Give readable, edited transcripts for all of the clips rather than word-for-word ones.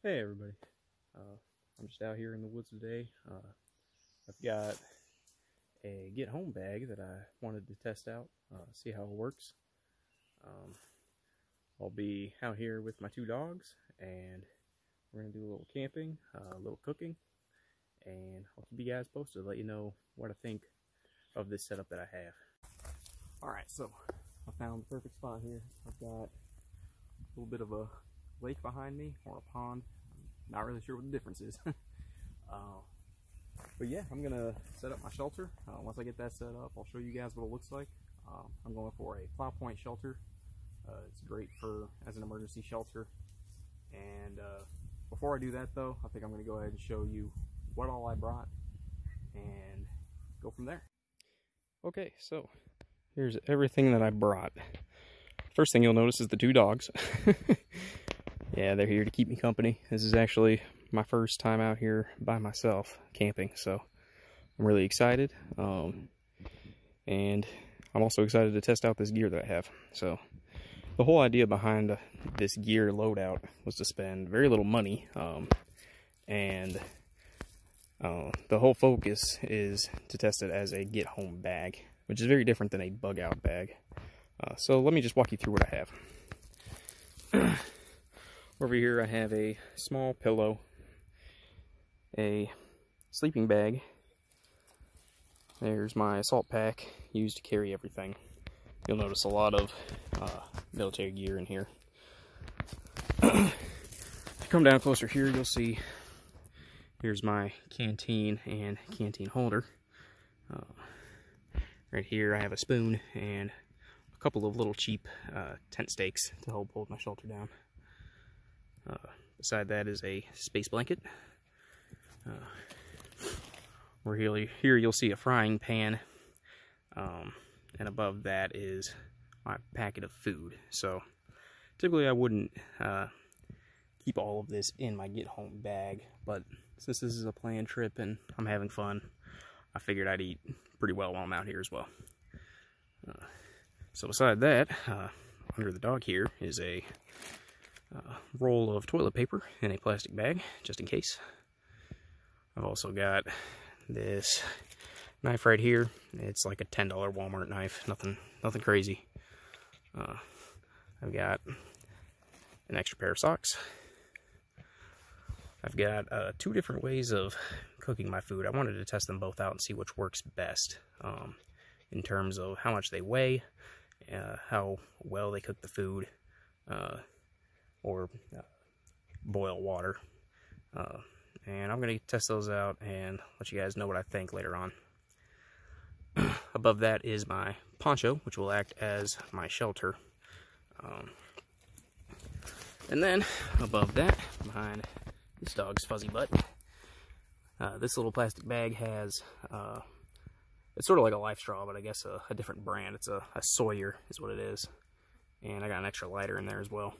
Hey everybody, I'm just out here in the woods today. I've got a get home bag that I wanted to test out, see how it works. Um, I'll be out here with my two dogs and we're going to do a little camping, a little cooking, and I'll keep you guys posted, let you know what I think of this setup that I have. Alright, so I found the perfect spot here. I've got a little bit of a lake behind me, or a pond. I'm not really sure what the difference is. But yeah, I'm gonna set up my shelter. Once I get that set up, I'll show you guys what it looks like. I'm going for a Plow Point shelter. It's great as an emergency shelter. And before I do that though, I think I'm gonna go ahead and show you what all I brought and go from there. Okay, so here's everything that I brought. First thing you'll notice is the two dogs. Yeah, they're here to keep me company. This is actually my first time out here by myself camping, so I'm really excited. And I'm also excited to test out this gear that I have. So the whole idea behind this gear loadout was to spend very little money, and the whole focus is to test it as a get home bag, which is very different than a bug out bag. So let me just walk you through what I have. Over here I have a small pillow, a sleeping bag. There's my assault pack used to carry everything. You'll notice a lot of military gear in here. If you come down closer here, you'll see here's my canteen and canteen holder. Right here I have a spoon and a couple of little cheap tent stakes to help hold my shelter down. Beside that is a space blanket. Here you'll see a frying pan, and above that is my packet of food. So typically I wouldn't keep all of this in my get home bag, but since this is a planned trip and I'm having fun, I figured I'd eat pretty well while I'm out here as well. So beside that, under the dog here is a roll of toilet paper in a plastic bag, just in case. I've also got this knife right here. It's like a $10 Walmart knife, nothing crazy. I've got an extra pair of socks. I've got two different ways of cooking my food. I wanted to test them both out and see which works best, in terms of how much they weigh, how well they cook the food, or boil water. And I'm going to test those out and let you guys know what I think later on. Above that is my poncho, which will act as my shelter. And then above that, behind this dog's fuzzy butt, this little plastic bag has, it's sort of like a Life Straw, but I guess a different brand. It's a Sawyer is what it is. And I got an extra lighter in there as well.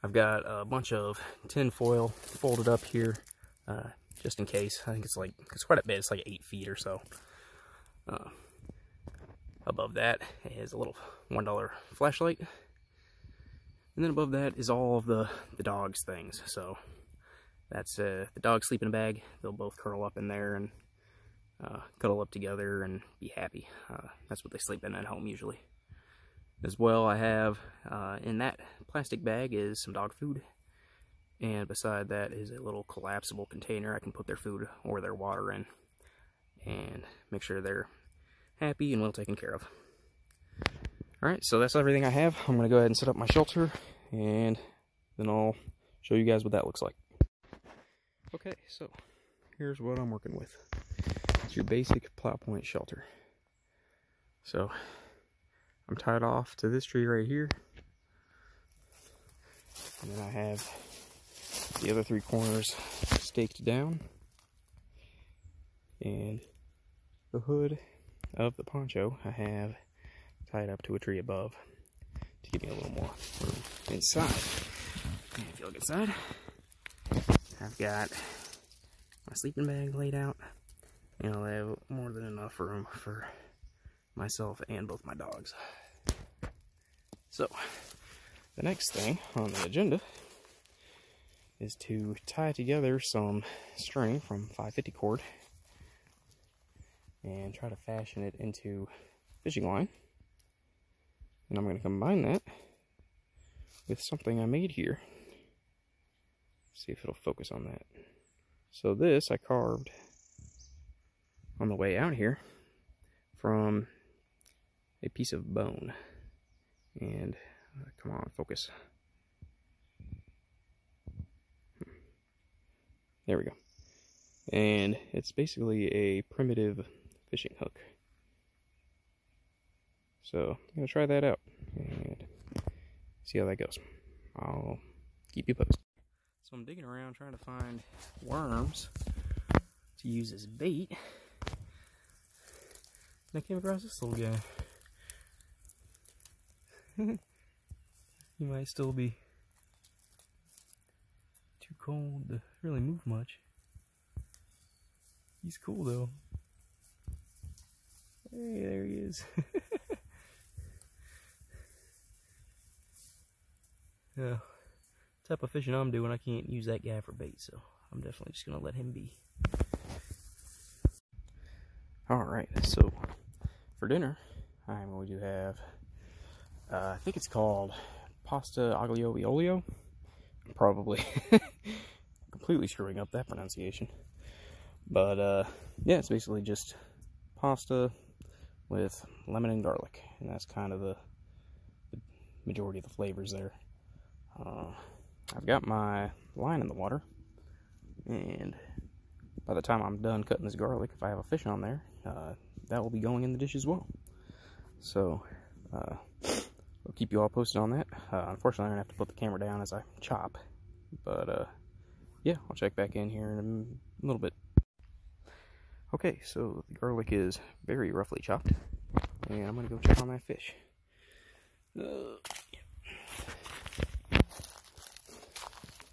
I've got a bunch of tin foil folded up here, just in case. I think it's quite a bit. It's like 8 feet or so. Above that is a little $1 flashlight. And then above that is all of the dog's things. So that's the dog sleeping bag. They'll both curl up in there and cuddle up together and be happy. That's what they sleep in at home usually. As well, I have in that plastic bag is some dog food, and beside that is a little collapsible container I can put their food or their water in and make sure they're happy and well taken care of. Alright, so that's everything I have. I'm going to go ahead and set up my shelter, and then I'll show you guys what that looks like. Okay, so here's what I'm working with. It's your basic Plow Point shelter. So I'm tied off to this tree right here, and then I have the other 3 corners staked down, and the hood of the poncho I have tied up to a tree above to give me a little more room inside. And if you look inside, I've got my sleeping bag laid out. You know, I have more than enough room for myself and both my dogs. So The next thing on the agenda is to tie together some string from 550 cord and try to fashion it into fishing line. And I'm going to combine that with something I made here. See if it'll focus on that. So this I carved on the way out here from a piece of bone. And come on, focus. There we go. And it's basically a primitive fishing hook. So I'm going to try that out and see how that goes. I'll keep you posted. So I'm digging around trying to find worms to use as bait. And I came across this little guy. He might still be too cold to really move much. He's cool though. Hey, there he is. Yeah, type of fishing I'm doing, I can't use that guy for bait, so I'm definitely just gonna let him be. Alright, so for dinner, I'm going to have, I think it's called pasta aglio e olio. I'm probably completely screwing up that pronunciation. But, yeah, it's basically just pasta with lemon and garlic, and that's kind of the majority of the flavors there. I've got my line in the water, and by the time I'm done cutting this garlic, if I have a fish on there, that will be going in the dish as well. So, I'll keep you all posted on that. Unfortunately, I'm going to have to put the camera down as I chop, but, yeah, I'll check back in here in a little bit. Okay, so the garlic is very roughly chopped, and I'm going to go check on that fish.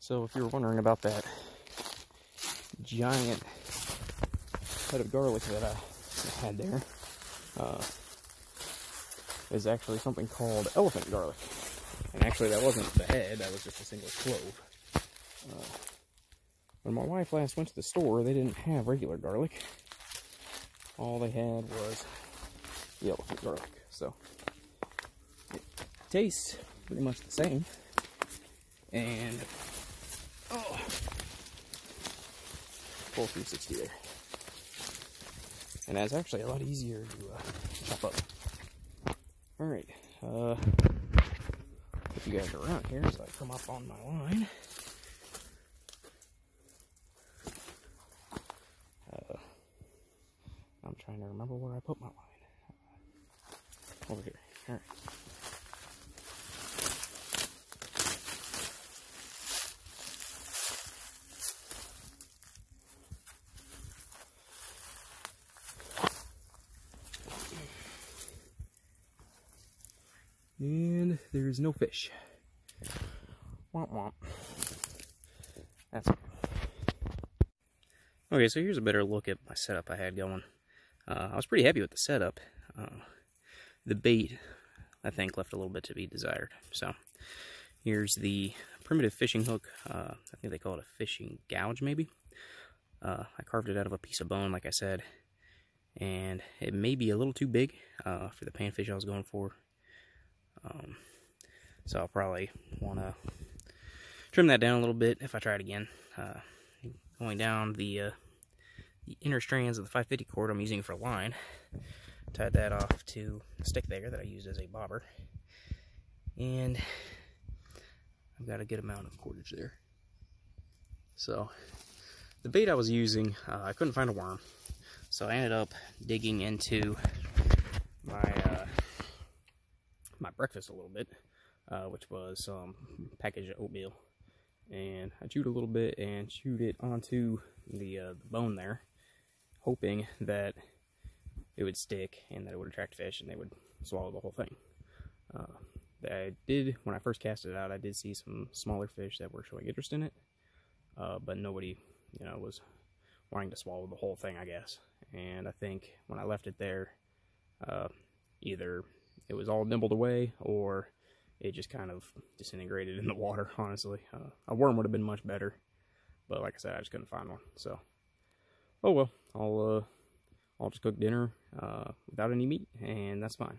So if you were wondering about that giant head of garlic that I had there, is actually something called elephant garlic. And actually that wasn't the head, that was just a single clove. When my wife last went to the store, they didn't have regular garlic. All they had was the elephant garlic. So it tastes pretty much the same. And full 360 there. And that's actually a lot easier to chop up. Alright, if you guys are around here as I come up on my line. I'm trying to remember where I put my line. Over here. Alright. And there's no fish. Womp womp. That's it. Okay, so here's a better look at my setup I had going. I was pretty happy with the setup. The bait, I think, left a little bit to be desired. So here's the primitive fishing hook. I think they call it a fishing gouge, maybe. I carved it out of a piece of bone, like I said. And it may be a little too big for the panfish I was going for. So I'll probably want to trim that down a little bit if I try it again. Going down the inner strands of the 550 cord I'm using for line. Tied that off to a stick there that I used as a bobber. And I've got a good amount of cordage there. So the bait I was using, I couldn't find a worm. So I ended up digging into my my breakfast a little bit, which was some packaged oatmeal, and I chewed a little bit and chewed it onto the bone there, hoping that it would stick and that it would attract fish and they would swallow the whole thing. I did, when I first cast it out, I did see some smaller fish that were showing interest in it, but nobody, was wanting to swallow the whole thing, I guess. And I think when I left it there, either it was all nibbled away or it just kind of disintegrated in the water, honestly. A worm would have been much better, but like I said, I just couldn't find one. So, oh well, I'll just cook dinner without any meat, and that's fine.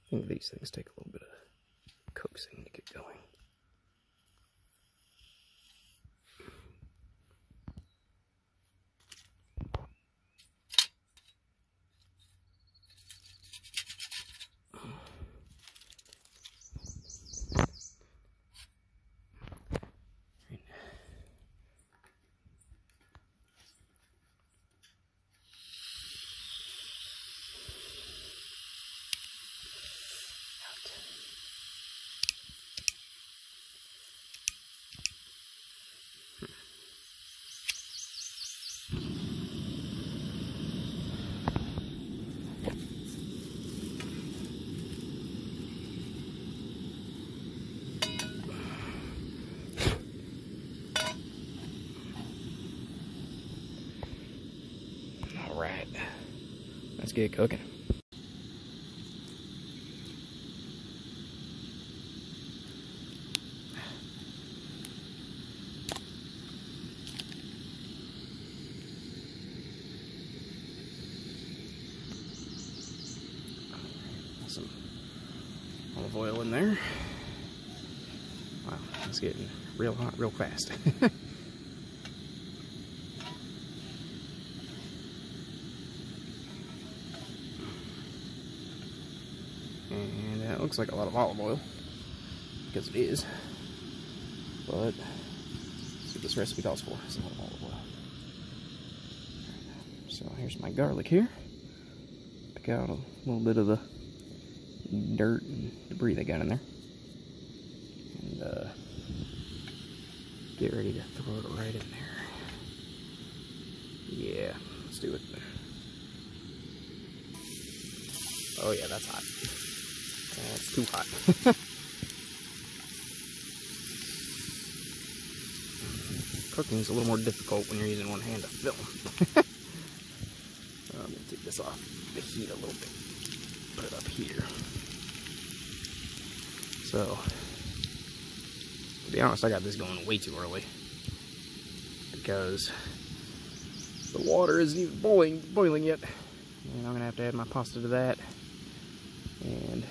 I think these things take a little bit of coaxing to get going. Alright, let's get cooking. Some olive oil in there. Wow, it's getting real hot real fast. And it looks like a lot of olive oil, because it is. But that's what this recipe calls for, is a lot of olive oil. So here's my garlic here. Pick out a little bit of the dirt and debris they got in there. And get ready to throw it right in there. Yeah, let's do it. Oh yeah, that's hot. That's too hot. Cooking is a little more difficult when you're using one hand to film. I'm going to take this off the heat a little bit. Put it up here. So, to be honest, I got this going way too early. Because the water isn't even boiling yet. And I'm going to have to add my pasta to that. And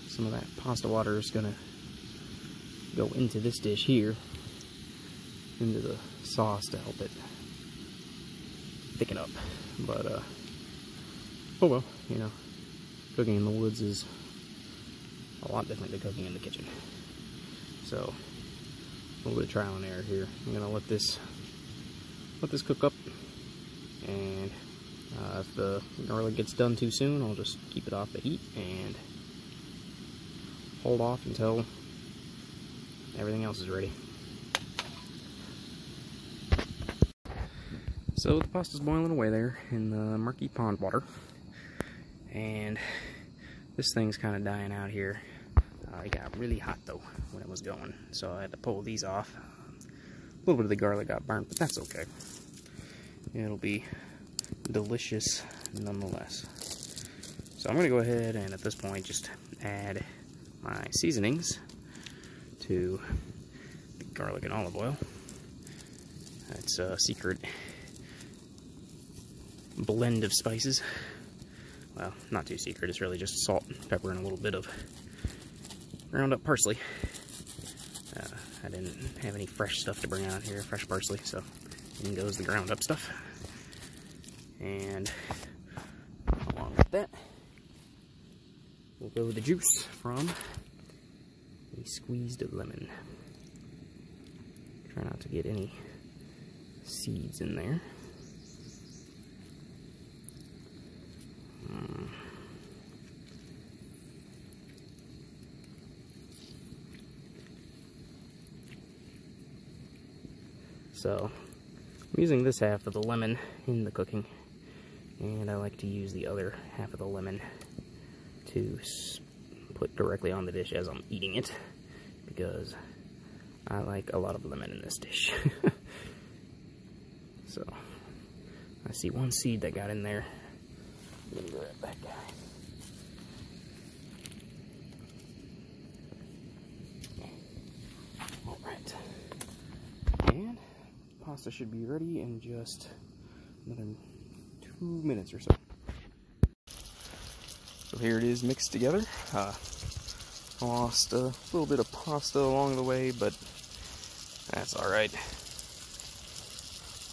some of that pasta water is going to go into this dish here, into the sauce to help it thicken up. But, oh well, you know, cooking in the woods is a lot different than cooking in the kitchen. So, a little bit of trial and error here. I'm going to let this cook up, and if the garlic gets done too soon, I'll just keep it off the heat and hold off until everything else is ready. So the pasta's boiling away there in the murky pond water, and this thing's kind of dying out here. It got really hot though when it was going, so I had to pull these off. A little bit of the garlic got burnt, but that's okay. It'll be delicious nonetheless. So I'm going to go ahead and at this point just add my seasonings to the garlic and olive oil. It's a secret blend of spices. Well, not too secret, it's really just salt, pepper, and a little bit of ground up parsley. I didn't have any fresh stuff to bring out here, fresh parsley, so in goes the ground up stuff. And along with that, we'll go the juice from a squeezed lemon. Try not to get any seeds in there. So, I'm using this half of the lemon in the cooking, and I like to use the other half of the lemon to put directly on the dish as I'm eating it, because I like a lot of lemon in this dish. So, I see one seed that got in there. Let me grab that guy. Alright. And pasta should be ready in just another 2 minutes or so. So here it is mixed together. Lost a little bit of pasta along the way, but that's alright.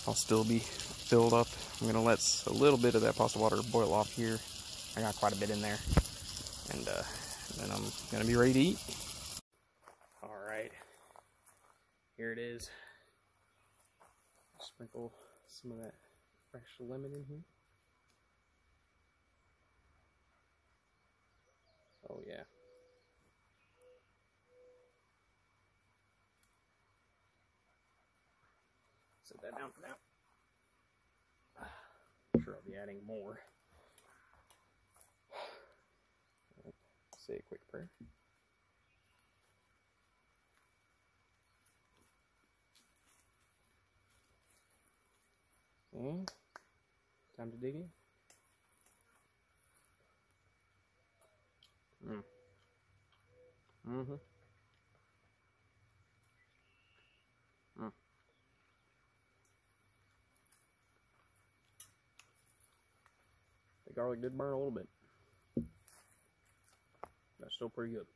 I'll still be filled up. I'm going to let a little bit of that pasta water boil off here. I got quite a bit in there. And then I'm going to be ready to eat. Alright. Here it is. Sprinkle some of that fresh lemon in here. Oh yeah. Set that down for now. I'm sure I'll be adding more. Say a quick prayer. And time to dig in. Mm-hmm. The garlic did burn a little bit. That's still pretty good.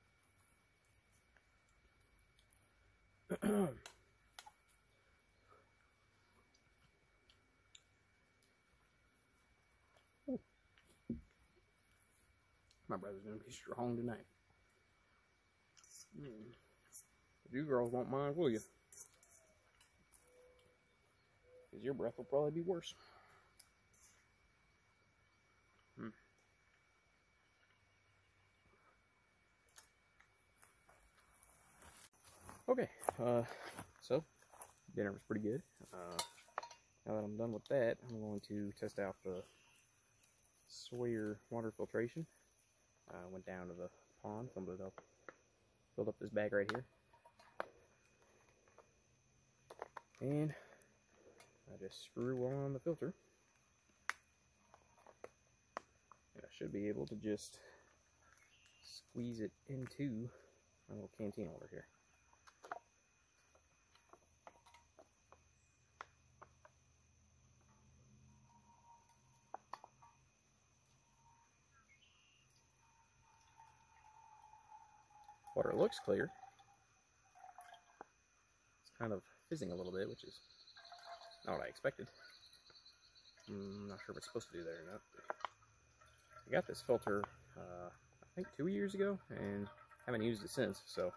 My brother's gonna be strong tonight. You girls won't mind, will you? Because your breath will probably be worse. Okay, so dinner was pretty good. Now that I'm done with that, I'm going to test out the Sawyer water filtration. Went down to the pond, filled it up, filled up this bag right here, and I just screw on the filter. And I should be able to just squeeze it into my little canteen holder here. Water looks clear. It's kind of fizzing a little bit, which is not what I expected. I'm not sure if it's supposed to do that or not. I got this filter, I think 2 years ago, and haven't used it since, so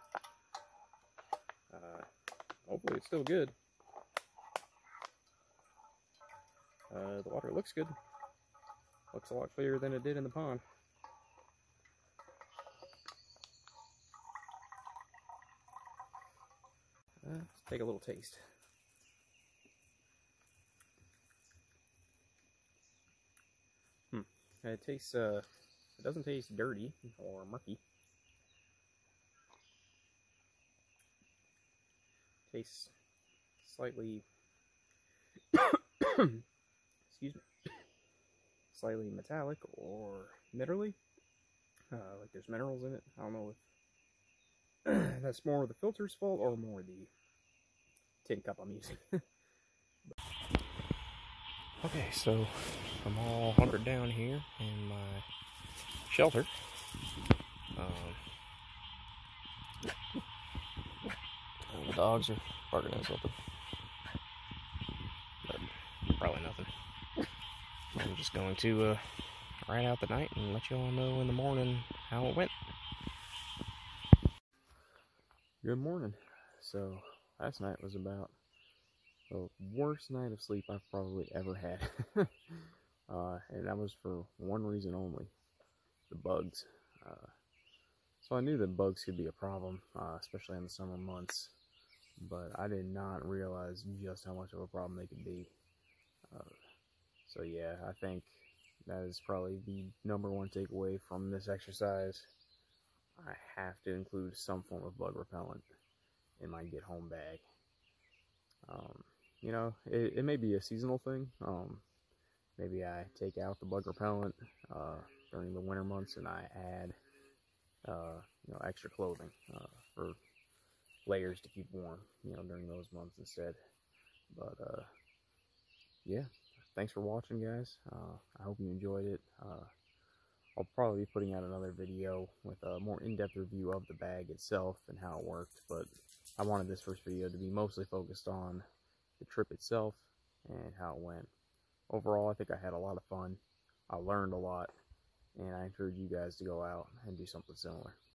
hopefully it's still good. The water looks good. Looks a lot clearer than it did in the pond. Let's take a little taste. It tastes, it doesn't taste dirty or murky. It tastes slightly, excuse me, slightly metallic or minerally. Like there's minerals in it. I don't know if that's more the filter's fault or more the tin cup I'm using. Okay, so I'm all hunkered down here in my shelter. The dogs are barking at something, but probably nothing. I'm just going to ride out the night and let you all know in the morning how it went. Good morning. So last night was about the worst night of sleep I've probably ever had. And that was for one reason only: the bugs. So I knew that bugs could be a problem, especially in the summer months, but I did not realize just how much of a problem they could be. So yeah, I think that is probably the #1 takeaway from this exercise. I have to include some form of bug repellent in my get home bag. You know, it may be a seasonal thing. Maybe I take out the bug repellent during the winter months and I add you know, extra clothing for layers to keep warm, you know, during those months instead. But yeah, thanks for watching, guys. I hope you enjoyed it. I'll probably be putting out another video with a more in-depth review of the bag itself and how it worked, but I wanted this first video to be mostly focused on the trip itself and how it went. Overall, I think I had a lot of fun. I learned a lot, and I encourage you guys to go out and do something similar.